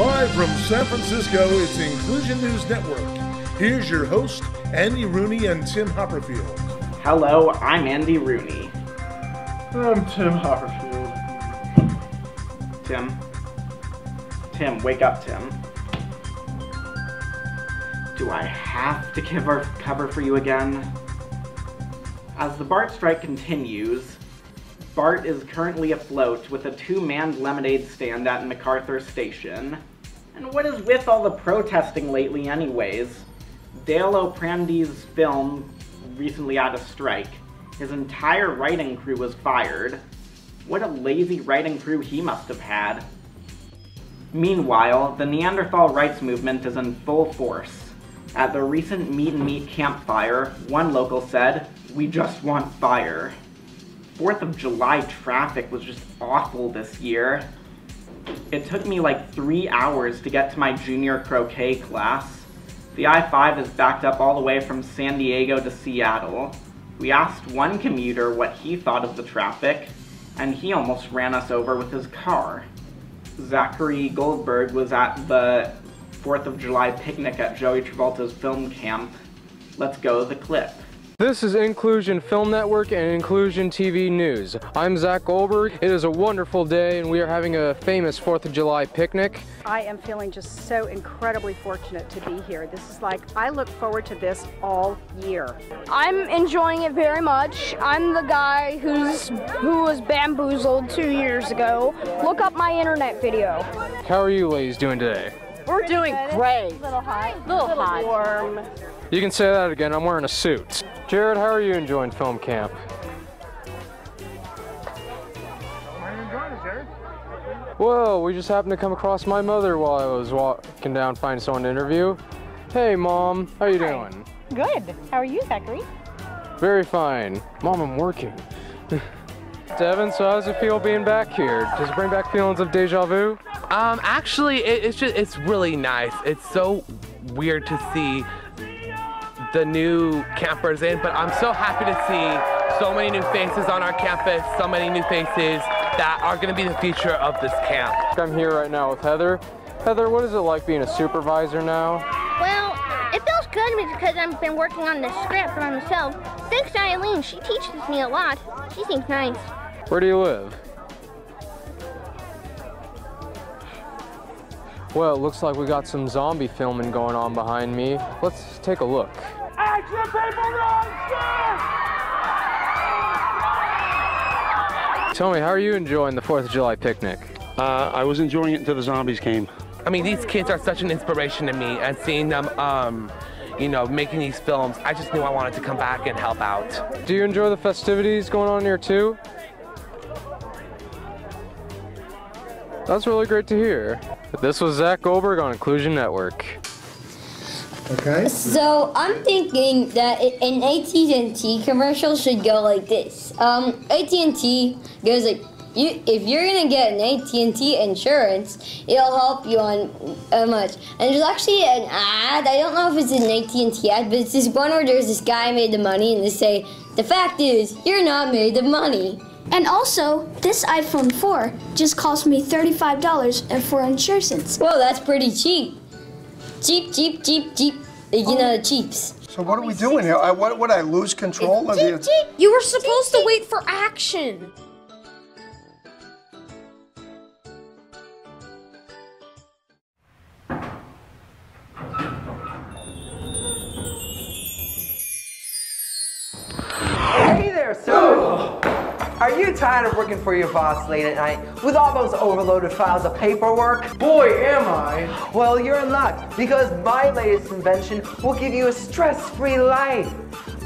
Live from San Francisco, it's Inclusion News Network. Here's your host, Andy Rooney and Tim Hopperfield. Hello, I'm Andy Rooney. I'm Tim Hopperfield. Tim, wake up, Tim. Do I have to cover for you again? As the BART strike continues, BART is currently afloat with a two-manned lemonade stand at MacArthur Station. And what is with all the protesting lately anyways? Dale O'Prandy's film recently had a strike. His entire writing crew was fired. What a lazy writing crew he must have had. Meanwhile, the Neanderthal rights movement is in full force. At the recent Meet and Meet campfire, one local said, "We just want fire." 4th of July traffic was just awful this year. It took me like 3 hours to get to my junior croquet class. The I-5 is backed up all the way from San Diego to Seattle. We asked one commuter what he thought of the traffic, and he almost ran us over with his car. Zachary Goldberg was at the 4th of July picnic at Joey Travolta's film camp. Let's go to the clip. This is Inclusion Film Network and Inclusion TV News. I'm Zach Goldberg. It is a wonderful day and we are having a famous 4th of July picnic. I am feeling just so incredibly fortunate to be here. This is like, I look forward to this all year. I'm enjoying it very much. I'm the guy who was bamboozled 2 years ago. Look up my internet video. How are you ladies doing today? We're doing great. A little hot. A little hot. Warm. You can say that again, I'm wearing a suit. Jared, how are you enjoying film camp? How are you enjoying it, Jared? Whoa, we just happened to come across my mother while I was walking down finding someone to interview. Hey Mom, how you doing? Good. How are you, Zachary? Very fine. Mom, I'm working. Devin, so how does it feel being back here? Does it bring back feelings of deja vu? Actually, it's really nice. It's so weird to see the new campers in, but I'm so happy to see so many new faces on our campus, so many new faces that are going to be the future of this camp. I'm here right now with Heather. Heather, what is it like being a supervisor now? Well, it feels good because I've been working on the script by myself. Thanks to Eileen, she teaches me a lot. She seems nice. Where do you live? Well, it looks like we got some zombie filming going on behind me. Let's take a look. Action, people, run! Tell me, how are you enjoying the 4th of July picnic? I was enjoying it until the zombies came. I mean, these kids are such an inspiration to me, and seeing them, you know, making these films, I just knew I wanted to come back and help out. Do you enjoy the festivities going on here too? That's really great to hear. This was Zach Goldberg on Inclusion Network. Okay. So I'm thinking that an AT&T commercial should go like this. AT&T goes like, if you're gonna get an AT&T insurance, it'll help you on much. And there's actually an ad. I don't know if it's an AT&T ad, but it's this one where there's this guy made the money, and they say, the fact is, you're not made of money. And also, this iPhone 4 just cost me $35 for insurance. Whoa, that's pretty cheap. Cheap. You know, the cheaps. So what are we doing here? Would I lose control of you? You were supposed to wait for action. Hey there, sir. Are you tired of working for your boss late at night with all those overloaded files of paperwork? Boy, am I. Well, you're in luck because my latest invention will give you a stress-free life.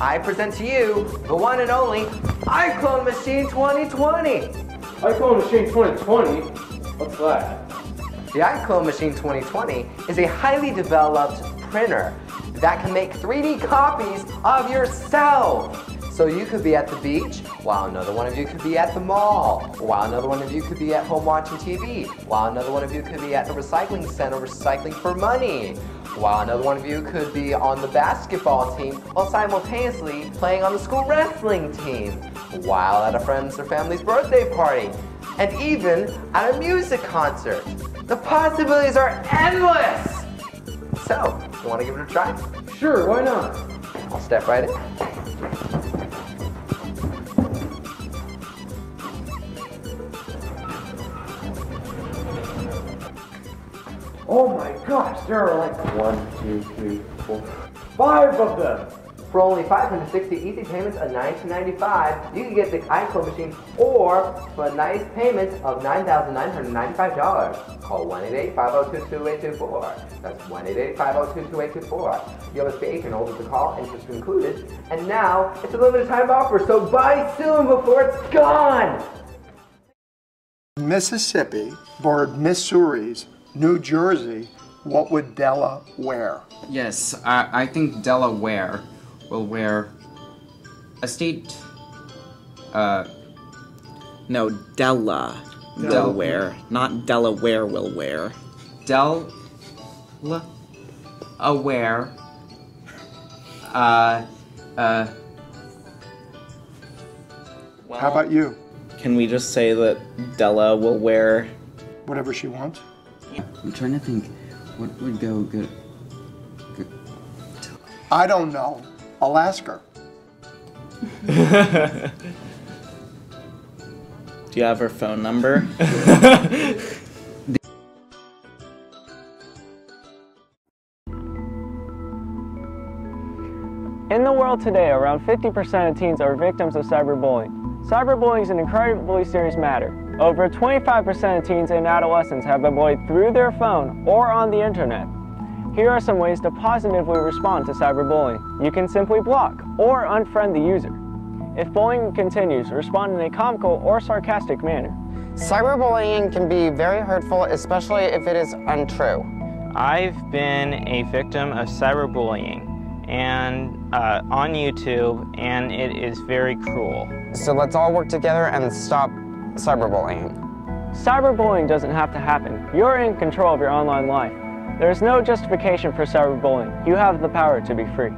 I present to you the one and only iClone Machine 2020. iClone Machine 2020? What's that? The iClone Machine 2020 is a highly developed printer that can make 3D copies of yourself. So you could be at the beach, while another one of you could be at the mall, while another one of you could be at home watching TV, while another one of you could be at the recycling center recycling for money, while another one of you could be on the basketball team while simultaneously playing on the school wrestling team, while at a friend's or family's birthday party, and even at a music concert. The possibilities are endless! So, you want to give it a try? Sure, why not? I'll step right in. Oh my gosh, there are like 1, 2, 3, 4, 5 of them! For only 560 easy payments of $19.95, you can get the iClone machine, or for a nice payment of $9,995. Call 1-888-502-2824. That's 1-888-502-2824. You'll have to be 18 and older to call, interest included. And now, it's a limited time offer, so buy soon before it's gone! Mississippi borrowed Missouri's New Jersey. What would Della wear? Yes, I think Delaware will wear a state. No, Delaware, not Delaware will wear. Aware. How about you? Can we just say that Della will wear whatever she wants? I'm trying to think what would go good. I don't know. I'll ask her. Do you have her phone number? In the world today, around 50% of teens are victims of cyberbullying. Cyberbullying is an incredibly serious matter. Over 25% of teens and adolescents have been bullied through their phone or on the internet. Here are some ways to positively respond to cyberbullying. You can simply block or unfriend the user. If bullying continues, respond in a comical or sarcastic manner. Cyberbullying can be very hurtful, especially if it is untrue. I've been a victim of cyberbullying and on YouTube, and it is very cruel. So let's all work together and stop cyberbullying. Cyberbullying doesn't have to happen. You're in control of your online life. There is no justification for cyberbullying. You have the power to be free.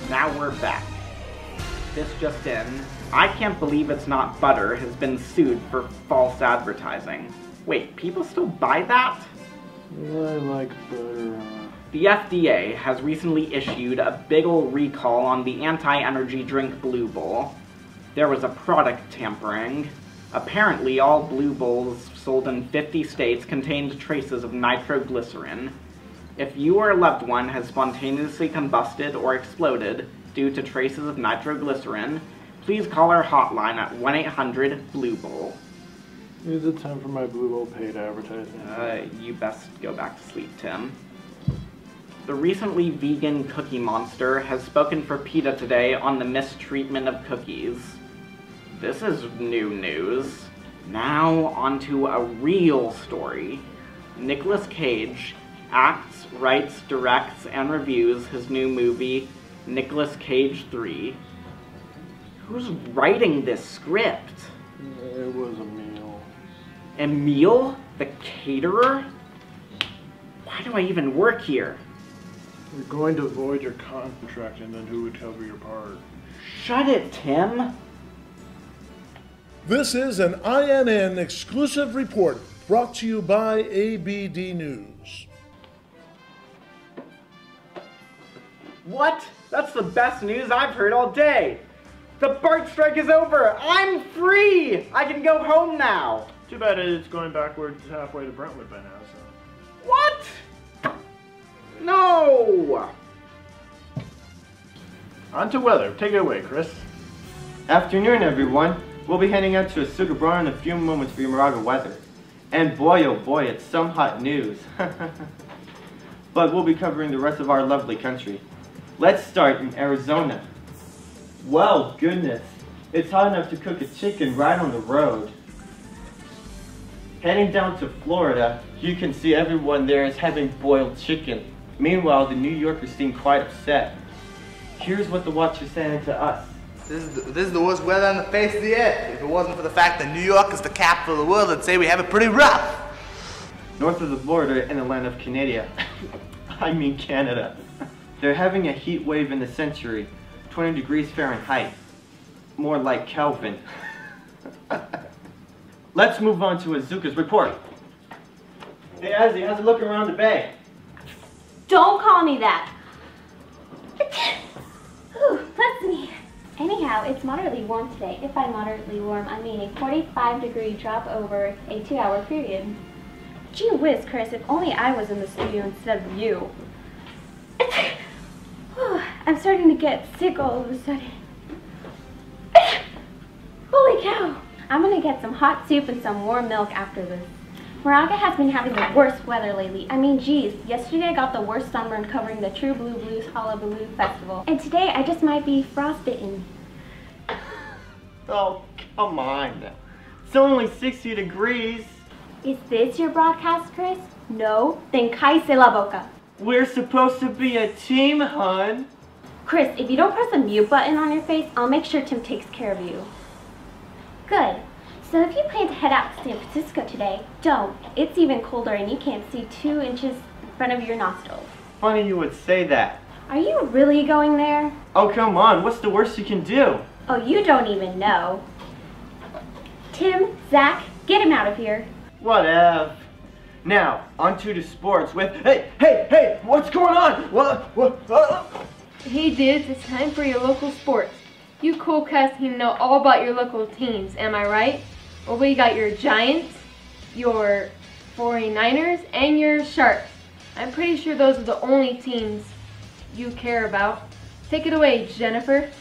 Now we're back. This just in. I can't believe it's not butter has been sued for false advertising. Wait, people still buy that? I like butter. The FDA has recently issued a big ol' recall on the anti-energy drink Blue Bull. There was a product tampering. Apparently, all Blue Bulls sold in 50 states contained traces of nitroglycerin. If you or a loved one has spontaneously combusted or exploded due to traces of nitroglycerin, please call our hotline at 1-800-BLUE-BULL. Is it time for my Blue Bull paid advertising? You best go back to sleep, Tim. The recently vegan Cookie Monster has spoken for PETA today on the mistreatment of cookies. This is new news. Now onto a real story. Nicolas Cage acts, writes, directs, and reviews his new movie, Nicolas Cage 3. Who's writing this script? It was Emil. Emil? The caterer? Why do I even work here? You're going to void your contract, and then who would cover your part? Shut it, Tim. This is an INN exclusive report brought to you by ABD News. What? That's the best news I've heard all day. The BART strike is over. I'm free. I can go home now. Too bad it's going backwards halfway to Brentwood by now, so. What? No! On to weather. Take it away, Chris. Afternoon, everyone. We'll be heading out to Asugabrana in a few moments for your Moraga weather. And boy, oh boy, it's some hot news. But we'll be covering the rest of our lovely country. Let's start in Arizona. Well, goodness, it's hot enough to cook a chicken right on the road. Heading down to Florida, you can see everyone there is having boiled chicken. Meanwhile, the New Yorkers seem quite upset. Here's what the watcher saying to us. This is the worst weather on the face of the earth. If it wasn't for the fact that New York is the capital of the world, I'd say we have it pretty rough. North of the border in the land of Canada. I mean Canada. They're having a heat wave in the century. 20 degrees Fahrenheit. More like Kelvin. Let's move on to Azuka's report. Hey, Ezzy, how's it looking around the bay? Don't call me that. Ooh, let's see. Anyhow, it's moderately warm today. If by moderately warm, I mean a 45-degree drop over a 2-hour period. Gee whiz, Chris, if only I was in the studio instead of you. I'm starting to get sick all of a sudden. Holy cow! I'm gonna get some hot soup and some warm milk after this. Moraga has been having the worst weather lately. I mean, geez, yesterday I got the worst sunburn covering the True Blue Blues Hullabaloo Festival. And today I just might be frostbitten. Oh, come on now. It's only 60 degrees. Is this your broadcast, Chris? No? Then cállese la boca. We're supposed to be a team, hun. Chris, if you don't press the mute button on your face, I'll make sure Tim takes care of you. Good. So if you plan to head out to San Francisco today, don't. It's even colder and you can't see 2 inches in front of your nostrils. Funny you would say that. Are you really going there? Oh, come on. What's the worst you can do? Oh, you don't even know. Tim, Zach, get him out of here. Whatever. Now, on to the sports with... Hey, what's going on? What? Hey dudes, it's time for your local sports. You cool cats seem to know all about your local teams, am I right? Well, we got your Giants, your 49ers, and your Sharks. I'm pretty sure those are the only teams you care about. Take it away, Jennifer.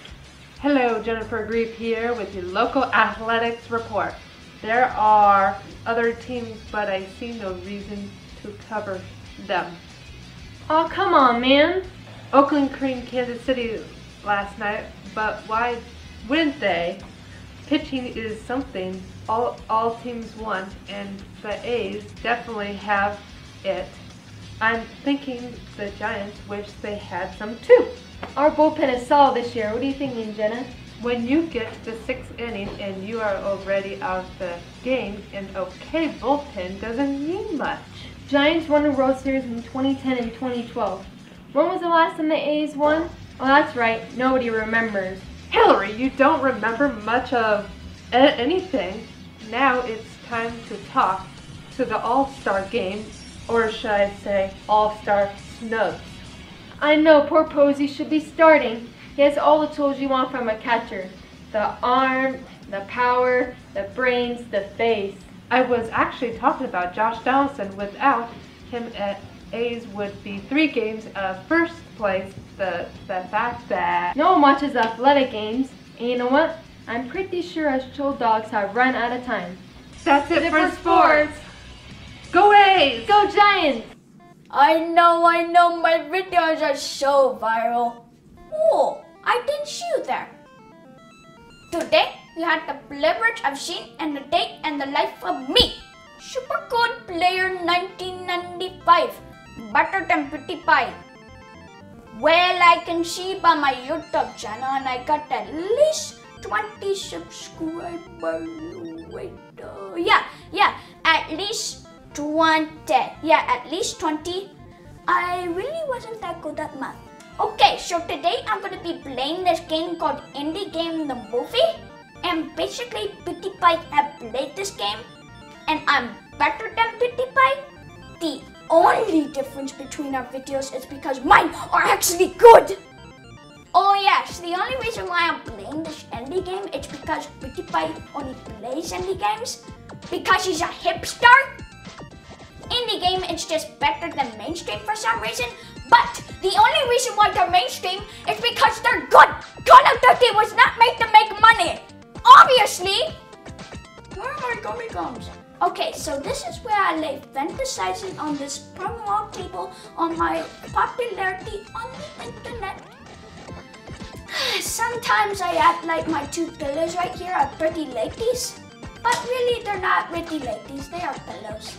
Hello, Jennifer Grief here with your local athletics report. There are other teams, but I see no reason to cover them. Oh, come on, man. Oakland creamed Kansas City last night, but why wouldn't they? Pitching is something all teams want, and the A's definitely have it. I'm thinking the Giants wish they had some too. Our bullpen is solid this year. What are you thinking, Jenna? When you get to the 6th inning and you are already out of the game, an okay bullpen doesn't mean much. Giants won the World Series in 2010 and 2012. When was the last time the A's won? Oh, that's right. Nobody remembers. Hillary, you don't remember much of anything. Now it's time to talk to the All-Star game, or should I say All-Star snubs. I know, poor Posey should be starting. He has all the tools you want from a catcher. The arm, the power, the brains, the face. I was actually talking about Josh Donaldson. Without him, A's would be 3 games of first place. The fact that no one watches athletic games, and you know what? I'm pretty sure us chill dogs have run out of time. That's it for sports. Go A's! Go Giants! I know, my videos are so viral. Oh, I didn't see you there. Today, we had the privilege of seeing and the day and the life of me. Super Code Player 1995, better than Pretty Pie. Well, I can see by my YouTube channel and I got at least 20 subscribers. Wait, yeah, at least 20. Yeah, at least 20. I really wasn't that good at math. Okay, so today I'm gonna be playing this game called Indie Game the Movie. And basically, Pretty Pie have played this game. And I'm better than Pretty Pie. The only difference between our videos is because mine are actually good. Oh yes, the only reason why I'm playing this indie game is because Pretty Pie only plays indie games. Because he's a hipster. Indie game is just better than mainstream for some reason. But the only reason why they're mainstream is because they're good. Call of Duty was not made to make money. Obviously. Where are my gummy gums? Okay, so this is where I lay fantasizing on this promo table on my popularity on the internet. Sometimes I act like my 2 pillows right here are pretty ladies. But really, they're not pretty ladies, they are pillows.